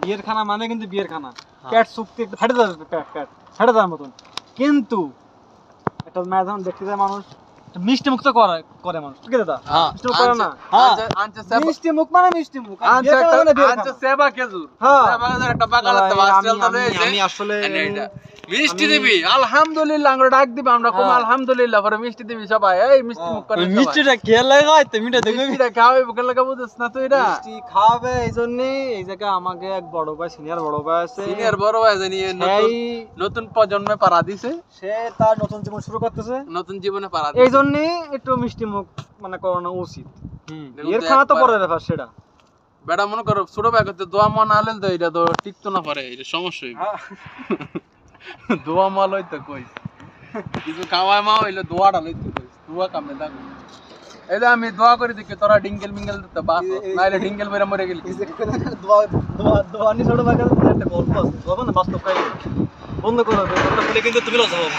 বিয়ের খানা মানে কিন্তু বিয়ের খানা, পেট চুক্তি একটু ফাটে যাবে, পেট ফাটে যাওয়ার মতন। কিন্তু একটা মেয়ে যখন দেখতে যায় মানুষ মিষ্টি মুখ তো করে মানুষ, ঠিক আছে দাদা? মিষ্টি মুখ করে না, মিষ্টি মুখ মানে মিষ্টি মুখ। আমি আসলে মিষ্টি দিবি আলহামদুলিল্লাহ, আমরা ডাক দিবি, আমরা কোন আলহামদুলিল্লাহ পরে মিষ্টি দিবি সবাই। এই মিষ্টি মুখ করে মিষ্টিটা খেয়ে লাগাই তো মিঠা দেখবি, মিষ্টিটা খাওয়াই বুকের লাগা বুঝছ না তুই? এটা মিষ্টি খাওয়াবে এই জন্য এই জায়গায় আমাকে এক বড় ভাই, সিনিয়র বড় ভাই আছে, সিনিয়র বড় ভাই জানি নতুন প্রজন্মে পাড়া দিছে, সে তার নতুন জীবন শুরু করতেছে, নতুন জীবনে পাড়া এই জন্য একটু মিষ্টি মুখ মানে করানো উচিত। বিয়ের খানা তো পরে ব্যাপার সেটা। বেটা মনে করো ছোট ভাই করতে দোয়া মা না হলে তো এটা তো টিকতো না পারে, এটা সমস্যা হইবে। দোয়া মা লইতে কই কিছু খাওয়ায় মা হইলে দোয়াটা লইতে কই, দোয়া কামে দাও। এই যে আমি দোয়া করি দেখি তোরা ডিঙ্গেল মিঙ্গেল দিতে বাস নাইলে ডিঙ্গেল বেরা মরে গেলি। দোয়া নি ছোট ভাই কাছে একটা গল্প আছে, বাস্তব কাহিনী বন্ধ করো, কিন্তু তুমি লস হবে।